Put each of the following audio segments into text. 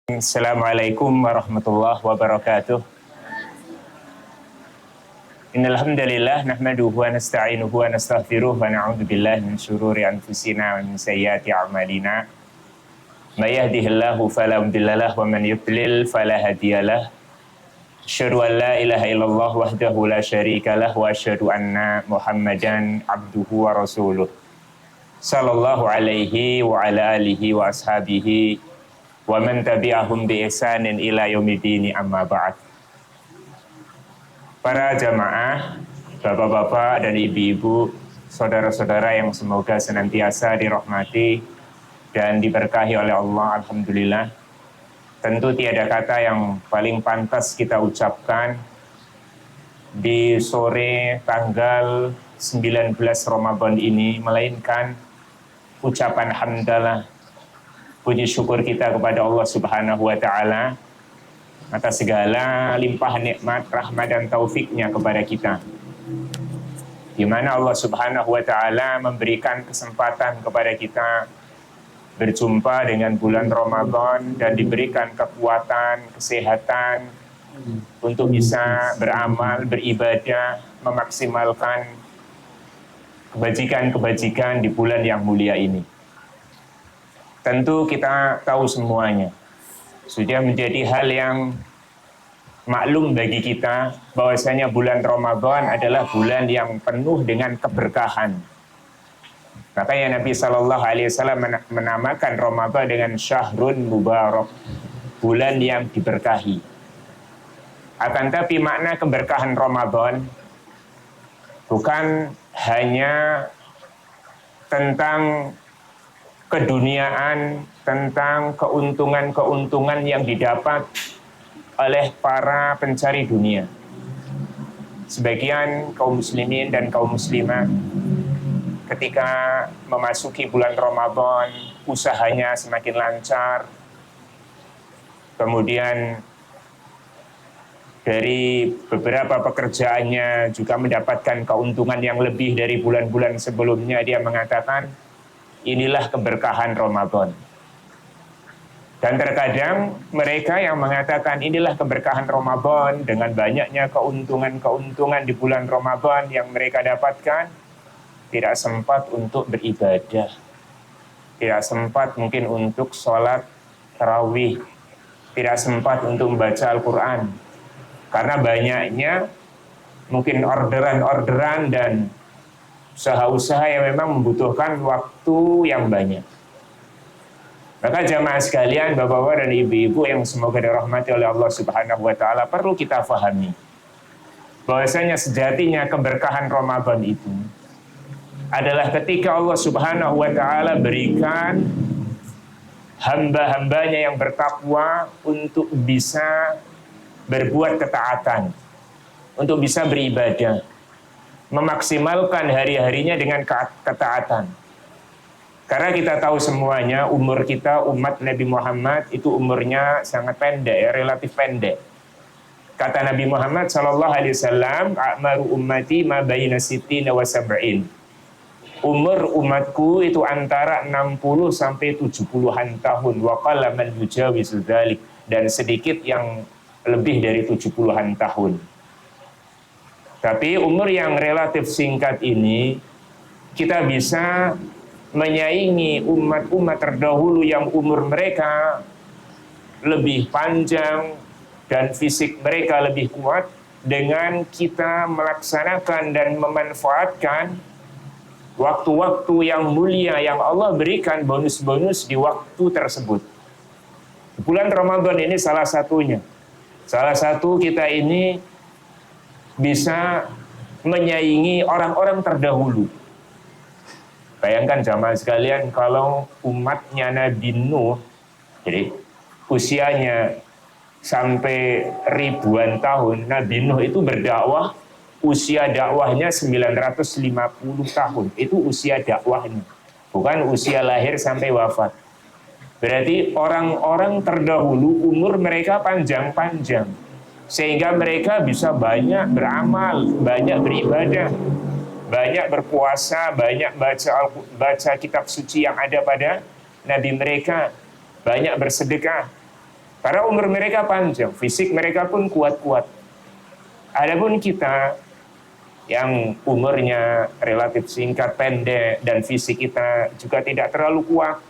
Assalamualaikum warahmatullahi wabarakatuh. Innal hamdalillah nahmaduhu wa nasta'inuhu wa nastaghfiruh wa na'udzu billahi min syururi anfusina wa min sayyiati a'malina. May yahdihillahu fala mudhillalah wa man yudlil fala hadiyalah. Asyhadu an la ilaha illallah wahdahu la syarikalah wa asyhadu anna Muhammadan abduhu wa rasuluh. Sallallahu alaihi wa ala alihi wa ashabihi wa man tabi'ahum bi ihsanin ila yaumiddin, amma ba'd. Para jamaah, bapak-bapak dan ibu-ibu, saudara-saudara yang semoga senantiasa dirahmati dan diberkahi oleh Allah, alhamdulillah. Tentu tiada kata yang paling pantas kita ucapkan di sore tanggal 19 Ramadan ini, melainkan ucapan hamdalah, puji syukur kita kepada Allah Subhanahu wa Ta'ala atas segala limpahan nikmat, rahmat dan taufiknya kepada kita, di mana Allah Subhanahu wa Ta'ala memberikan kesempatan kepada kita berjumpa dengan bulan Ramadan dan diberikan kekuatan, kesehatan untuk bisa beramal, beribadah, memaksimalkan kebajikan-kebajikan di bulan yang mulia ini. Tentu kita tahu semuanya, sudah menjadi hal yang maklum bagi kita bahwasanya bulan Ramadan adalah bulan yang penuh dengan keberkahan. Makanya Nabi SAW menamakan Ramadan dengan syahrun mubarak, bulan yang diberkahi. Akan tapi makna keberkahan Ramadan bukan hanya tentang keduniaan, tentang keuntungan-keuntungan yang didapat oleh para pencari dunia. Sebagian kaum muslimin dan kaum muslimah ketika memasuki bulan Ramadan, usahanya semakin lancar, kemudian dari beberapa pekerjaannya juga mendapatkan keuntungan yang lebih dari bulan-bulan sebelumnya. Dia mengatakan, inilah keberkahan Ramadan. Dan terkadang mereka yang mengatakan inilah keberkahan Ramadan dengan banyaknya keuntungan-keuntungan di bulan Ramadan yang mereka dapatkan, tidak sempat untuk beribadah, tidak sempat mungkin untuk sholat tarawih, tidak sempat untuk membaca Al-Quran, karena banyaknya mungkin orderan-orderan dan usaha-usaha yang memang membutuhkan waktu yang banyak. Maka jamaah sekalian, bapak-bapak dan ibu-ibu yang semoga dirahmati oleh Allah Subhanahu wa Ta'ala, perlu kita fahami bahwasanya sejatinya keberkahan Ramadan itu adalah ketika Allah Subhanahu wa Ta'ala berikan hamba-hambanya yang bertakwa untuk bisa berbuat ketaatan, untuk bisa beribadah, memaksimalkan hari-harinya dengan ketaatan. Karena kita tahu semuanya, umur kita, umat Nabi Muhammad itu umurnya sangat pendek, ya, relatif pendek. Kata Nabi Muhammad SAW, a'maru ummati ma baina sittina wa sab'in. Umur umatku itu antara 60 sampai 70-an tahun. Wa qalla man yujawizu dzalik, dan sedikit yang lebih dari 70-an tahun. Tapi umur yang relatif singkat ini, kita bisa menyaingi umat-umat terdahulu yang umur mereka lebih panjang dan fisik mereka lebih kuat, dengan kita melaksanakan dan memanfaatkan waktu-waktu yang mulia yang Allah berikan bonus-bonus di waktu tersebut. Bulan Ramadan ini salah satunya. Salah satu kita ini bisa menyaingi orang-orang terdahulu. Bayangkan jamaah sekalian, kalau umatnya Nabi Nuh, jadi usianya sampai ribuan tahun, Nabi Nuh itu berdakwah, usia dakwahnya 950 tahun. Itu usia dakwahnya, bukan usia lahir sampai wafat. Berarti orang-orang terdahulu umur mereka panjang-panjang, sehingga mereka bisa banyak beramal, banyak beribadah, banyak berpuasa, banyak baca kitab suci yang ada pada Nabi mereka, banyak bersedekah. Karena umur mereka panjang, fisik mereka pun kuat-kuat. Adapun kita yang umurnya relatif singkat, pendek, dan fisik kita juga tidak terlalu kuat,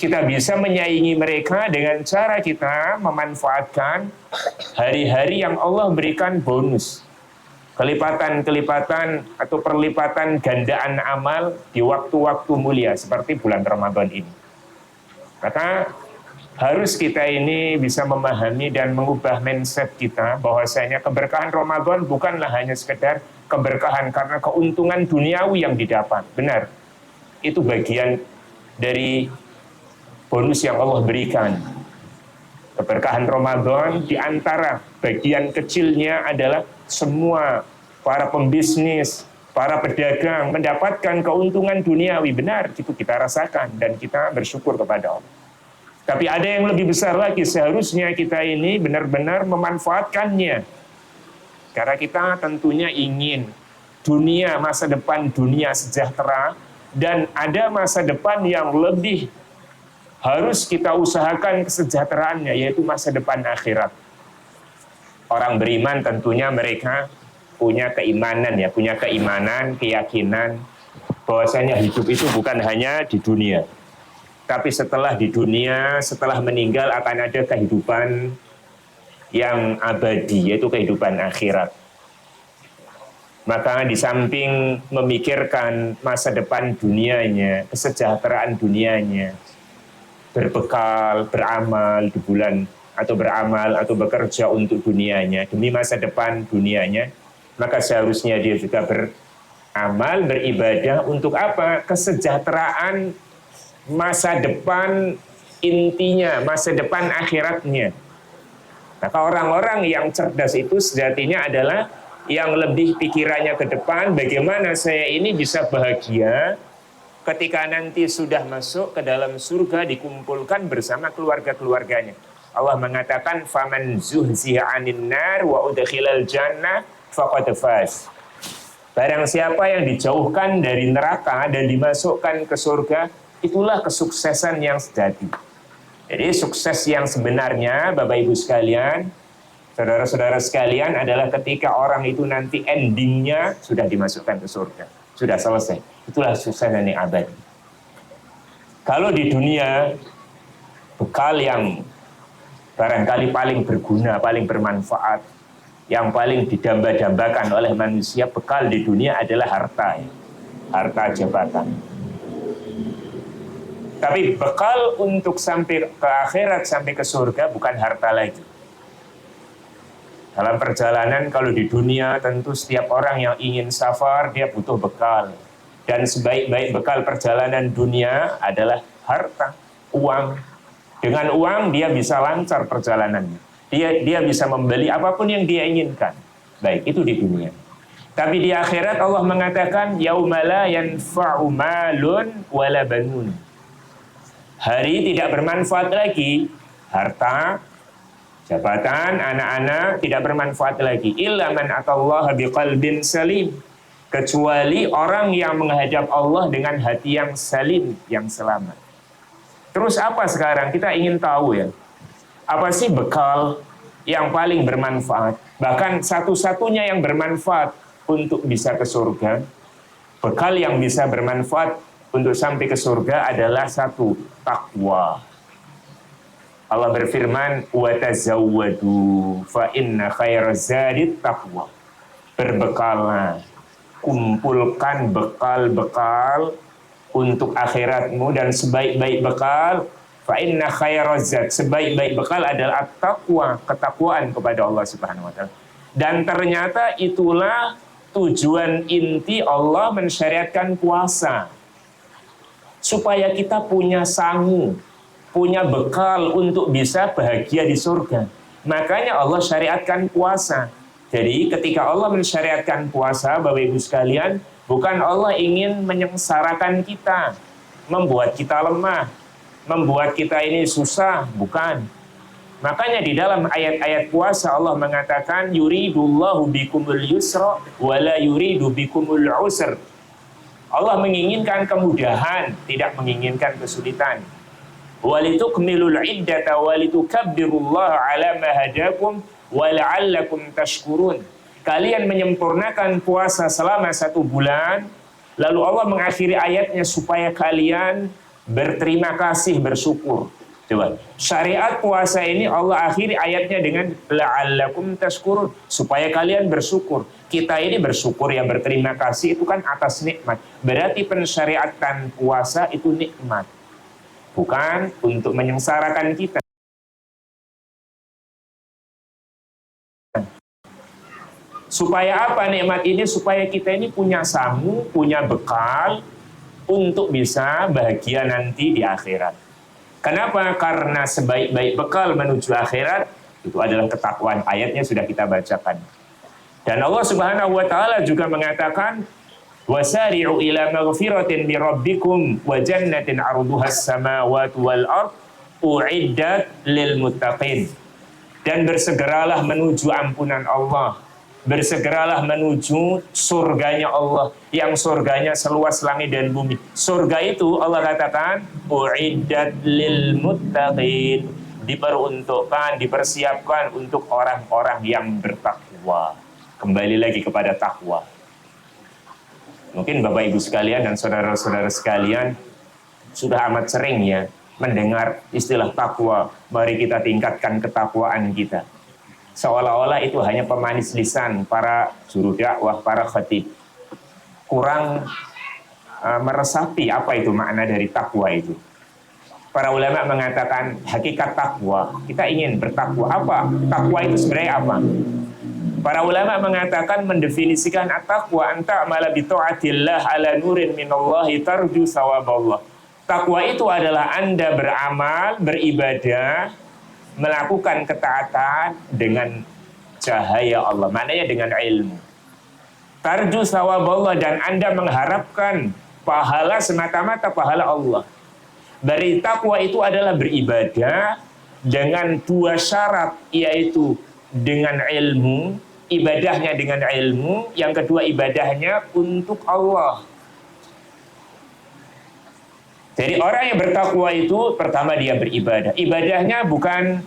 kita bisa menyaingi mereka dengan cara kita memanfaatkan hari-hari yang Allah berikan bonus. Kelipatan-kelipatan atau perlipatan gandaan amal di waktu-waktu mulia seperti bulan Ramadan ini. Maka harus kita ini bisa memahami dan mengubah mindset kita bahwasanya keberkahan Ramadan bukanlah hanya sekedar keberkahan karena keuntungan duniawi yang didapat. Benar, itu bagian dari bonus yang Allah berikan. Keberkahan Ramadan di antara bagian kecilnya adalah semua para pembisnis, para pedagang mendapatkan keuntungan duniawi. Benar, itu kita rasakan dan kita bersyukur kepada Allah. Tapi ada yang lebih besar lagi, seharusnya kita ini benar-benar memanfaatkannya. Karena kita tentunya ingin dunia, masa depan dunia sejahtera, dan ada masa depan yang lebih harus kita usahakan kesejahteraannya, yaitu masa depan akhirat. Orang beriman tentunya mereka punya keimanan, keyakinan bahwasanya hidup itu bukan hanya di dunia. Tapi setelah di dunia, setelah meninggal akan ada kehidupan yang abadi, yaitu kehidupan akhirat. Maka di samping memikirkan masa depan dunianya, kesejahteraan dunianya, berbekal, beramal di bulan, atau beramal atau bekerja untuk dunianya, demi masa depan dunianya, maka seharusnya dia juga beramal, beribadah untuk apa? Kesejahteraan masa depan intinya, masa depan akhiratnya. Maka orang-orang yang cerdas itu sejatinya adalah yang lebih pikirannya ke depan, bagaimana saya ini bisa bahagia ketika nanti sudah masuk ke dalam surga, dikumpulkan bersama keluarga-keluarganya. Allah mengatakan, faman zuhziha 'anil nar wa udkhilal jannah faqad faz. Barang siapa yang dijauhkan dari neraka dan dimasukkan ke surga, itulah kesuksesan yang sejati. Jadi sukses yang sebenarnya, Bapak Ibu sekalian, saudara-saudara sekalian, adalah ketika orang itu nanti endingnya sudah dimasukkan ke surga. Sudah selesai. Itulah sukses yang abadi. Kalau di dunia, bekal yang barangkali paling berguna, paling bermanfaat, yang paling didamba-dambakan oleh manusia, bekal di dunia adalah harta. Harta jabatan. Tapi bekal untuk sampai ke akhirat, sampai ke surga, bukan harta lagi. Dalam perjalanan, kalau di dunia, tentu setiap orang yang ingin safar, dia butuh bekal. Dan sebaik-baik bekal perjalanan dunia adalah harta, uang. Dengan uang, dia bisa lancar perjalanannya. Dia bisa membeli apapun yang dia inginkan. Baik, itu di dunia. Tapi di akhirat, Allah mengatakan, yauma la yanfa'u malun wala banun. Hari tidak bermanfaat lagi, harta, jabatan, anak-anak tidak bermanfaat lagi. Illa man atallaha biqalbin salim. Kecuali orang yang menghadap Allah dengan hati yang salim, yang selamat. Terus apa sekarang? Kita ingin tahu ya. Apa sih bekal yang paling bermanfaat? Bahkan satu-satunya yang bermanfaat untuk bisa ke surga. Bekal yang bisa bermanfaat untuk sampai ke surga adalah satu, takwa. Allah berfirman, wa tazawwadu fa inna khairaz zadi taqwa. Berbekallah, kumpulkan bekal-bekal untuk akhiratmu, dan sebaik-baik bekal, fa inna khairaz zad, sebaik-baik bekal adalah at-taqwa, ketakwaan kepada Allah Subhanahu wa taala. Dan ternyata itulah tujuan inti Allah mensyariatkan puasa. Supaya kita punya sangu, punya bekal untuk bisa bahagia di surga. Makanya Allah syariatkan puasa. Jadi ketika Allah mensyariatkan puasa, Bapak Ibu sekalian, bukan Allah ingin menyengsarakan kita, membuat kita lemah, membuat kita ini susah, bukan. Makanya di dalam ayat-ayat puasa Allah mengatakan, yuridullahu bikumul yusra wa la yuridu bikumul usr. Allah menginginkan kemudahan, tidak menginginkan kesulitan. walitukmilul iddata walitukabbirullaha ala ma hadakum wa la'allakum tashkurun. Kalian menyempurnakan puasa selama 1 bulan, lalu Allah mengakhiri ayatnya supaya kalian berterima kasih, bersyukur. Coba, syariat puasa ini Allah akhiri ayatnya dengan la'allakum tashkurun, supaya kalian bersyukur. Kita ini bersyukur, yang berterima kasih itu kan atas nikmat. Berarti pensyariatan puasa itu nikmat, bukan untuk menyengsarakan kita. Supaya apa nikmat ini? Supaya kita ini punya sanggup, punya bekal untuk bisa bahagia nanti di akhirat. Kenapa? Karena sebaik-baik bekal menuju akhirat itu adalah ketakwaan. Ayatnya sudah kita bacakan. Dan Allah Subhanahu wa taala juga mengatakan, wasari'u ila maghfiratin min rabbikum wa jannatin 'arduhas samawati wal ard u'iddat lil muttaqin. Dan bersegeralah menuju ampunan Allah, bersegeralah menuju surganya Allah, yang surganya seluas langit dan bumi. Surga itu Allah katakan u'iddat lil muttaqin, diperuntukkan, dipersiapkan untuk orang-orang yang bertakwa. Kembali lagi kepada takwa. Mungkin Bapak Ibu sekalian dan saudara-saudara sekalian sudah amat sering ya mendengar istilah takwa. Mari kita tingkatkan ketakwaan kita. Seolah-olah itu hanya pemanis lisan para juru dakwah, para khatib. Kurang meresapi apa itu makna dari takwa itu. Para ulama mengatakan hakikat takwa, kita ingin bertakwa. Apa? Takwa itu sebenarnya apa? Para ulama mengatakan, mendefinisikan at-taqwa anta amala bi ta'atillah ala nurin minallahi tarju sawaballah. Takwa itu adalah Anda beramal, beribadah, melakukan ketaatan dengan cahaya Allah, maknanya dengan ilmu. Tarju sawaballah, dan Anda mengharapkan pahala semata-mata pahala Allah. Dari takwa itu adalah beribadah dengan 2 syarat, yaitu dengan ilmu, ibadahnya dengan ilmu, yang kedua ibadahnya untuk Allah. Jadi orang yang bertakwa itu pertama dia beribadah. Ibadahnya bukan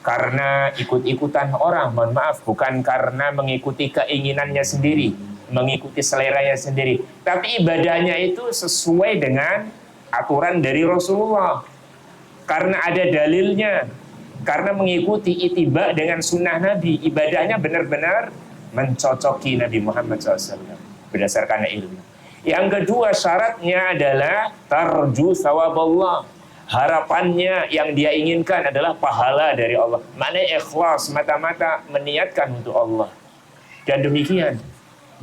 karena ikut-ikutan orang, mohon maaf, bukan karena mengikuti keinginannya sendiri, mengikuti seleranya sendiri. Tapi ibadahnya itu sesuai dengan aturan dari Rasulullah. Karena ada dalilnya, karena mengikuti ittiba dengan sunnah Nabi. Ibadahnya benar-benar mencocoki Nabi Muhammad SAW berdasarkan ilmu. Yang kedua syaratnya adalah tarju sawaballah. Harapannya yang dia inginkan adalah pahala dari Allah. Maknanya ikhlas, mata-mata meniatkan untuk Allah. Dan demikian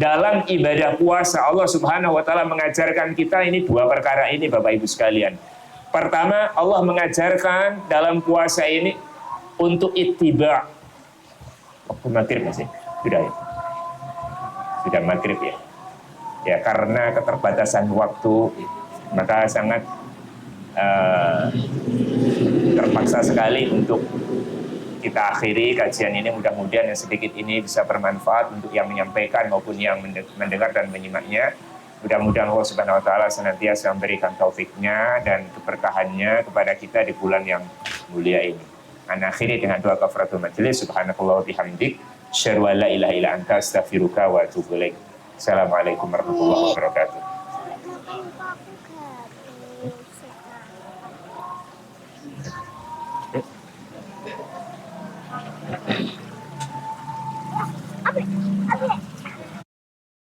dalam ibadah puasa Allah Subhanahu wa taala mengajarkan kita ini 2 perkara ini, Bapak Ibu sekalian. Pertama, Allah mengajarkan dalam puasa ini untuk ittiba. Waktu maghrib masih? Sudah ya? Sudah maghrib ya? Ya, karena keterbatasan waktu, maka sangat terpaksa sekali untuk kita akhiri kajian ini. Mudah-mudahan yang sedikit ini bisa bermanfaat untuk yang menyampaikan maupun yang mendengar dan menyimaknya. Mudah-mudahan Allah Subhanahu wa taala senantiasa memberikan taufiknya dan keberkahannya kepada kita di bulan yang mulia ini. Ana akhiri dengan doa kafaratul majelis. Subhanakallah wa bihamdik, asyhadu an la ilaha illa anta, astaghfiruka wa atubu ilaik. Assalamualaikum warahmatullahi wabarakatuh.